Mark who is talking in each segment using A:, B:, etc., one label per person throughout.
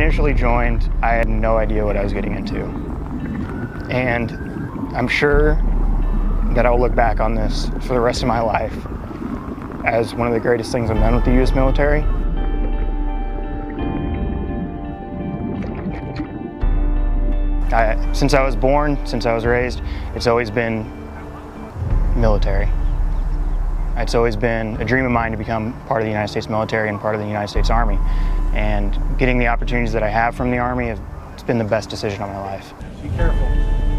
A: initially joined, I had no idea what I was getting into. And I'm sure that I'll look back on this for the rest of my life as one of the greatest things I've done with the U.S. military. Since I was born, since I was raised, it's always been military. It's always been a dream of mine to become part of the United States military and part of the United States Army. And getting the opportunities that I have from the Army, it's been the best decision of my life.
B: Be careful.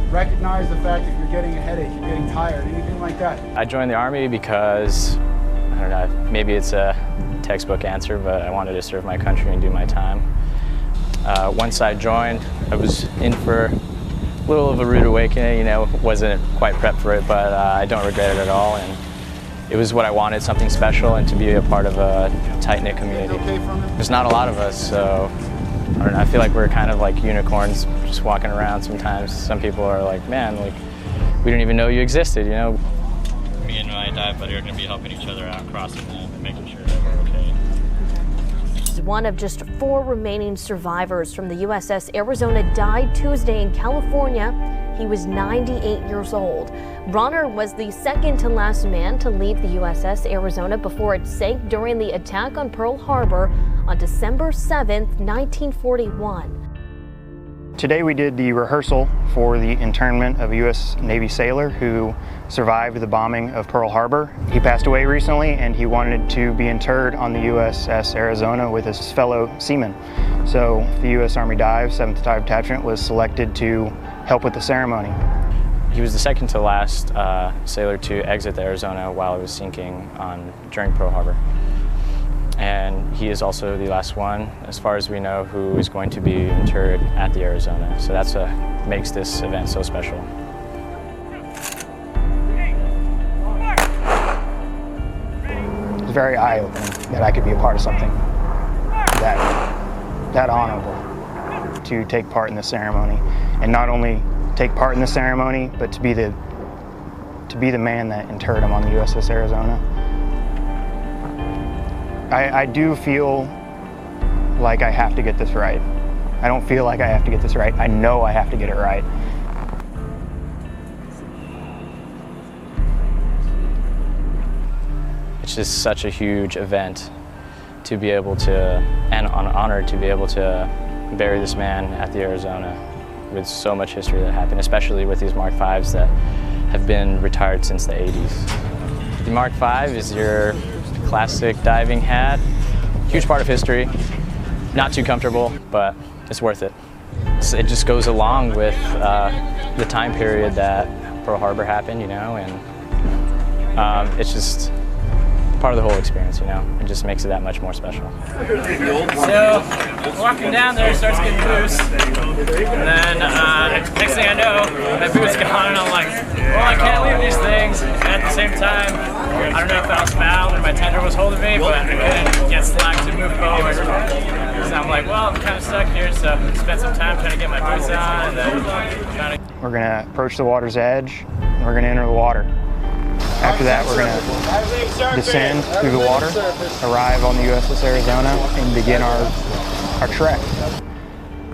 B: Recognize the fact that you're getting a headache, you're getting tired, anything like that.
C: I joined the Army because, I don't know, maybe it's a textbook answer, but I wanted to serve my country and do my time. Once I joined, I was in for a little of a rude awakening, you know, wasn't quite prepped for it, but I don't regret it at all. And it was what I wanted, something special, and to be a part of a tight-knit community. There's not a lot of us, so I don't know, I feel like we're kind of like unicorns just walking around sometimes. Some people are like, man, like, we didn't even know you existed, you know?
D: Me and my dive buddy are going to be helping each other out, crossing them, and making sure that we're okay.
E: One of just 4 remaining survivors from the U.S.S. Arizona died Tuesday in California. He was 98 years old. Bruner was the second to last man to leave the U.S.S. Arizona before it sank during the attack on Pearl Harbor on December 7th, 1941.
A: Today we did the rehearsal for the internment of a U.S. Navy sailor who survived the bombing of Pearl Harbor. He passed away recently and he wanted to be interred on the U.S.S. Arizona with his fellow seamen. So the U.S. Army Dive, 7th Dive Detachment was selected to help with the ceremony.
C: He was the second to last sailor to exit the Arizona while it was sinking during Pearl Harbor. And he is also the last one, as far as we know, who is going to be interred at the Arizona. So that's what makes this event so special.
A: It's very eye-opening that I could be a part of something that honorable, to take part in the ceremony. And not only take part in the ceremony, but to be the man that interred him on the USS Arizona. I do feel like I have to get this right. I don't feel like I have to get this right. I know I have to get it right.
C: It's just such a huge event to be able to, and an honor to be able to bury this man at the Arizona with so much history that happened, especially with these Mark Vs that have been retired since the 80s. The Mark V is your classic diving hat, huge part of history, not too comfortable, but it's worth it. It just goes along with the time period that Pearl Harbor happened, you know, and it's just part of the whole experience, you know. It just makes it that much more special.
F: So, walking down there, it starts getting loose, and then next thing I know, my boot's gone, and I'm like, well, I can't leave these things. And at the same time, I don't know if I was fouled or my tender was holding me, but I couldn't get slack to move forward. So I'm like, well, I'm kind of stuck here, so spent some time trying to get my boots on, and then trying to...
A: We're gonna approach the water's edge, and we're gonna enter the water. After that, we're gonna descend through the water, arrive on the USS Arizona, and begin our trek.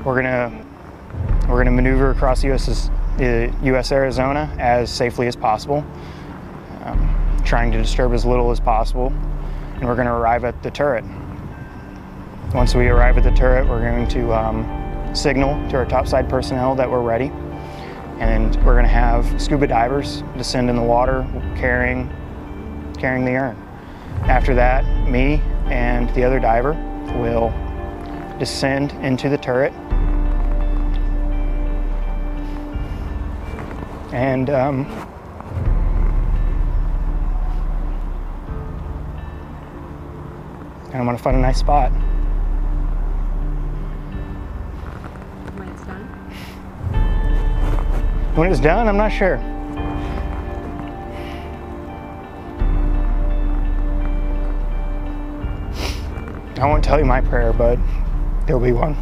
A: We're gonna maneuver across the US Arizona as safely as possible, trying to disturb as little as possible, and we're gonna arrive at the turret. Once we arrive at the turret, we're going to signal to our topside personnel that we're ready. And we're going to have scuba divers descend in the water carrying the urn. After that, me and the other diver will descend into the turret and I'm going to find a nice spot. When it's done, I'm not sure. I won't tell you my prayer, but there'll be one.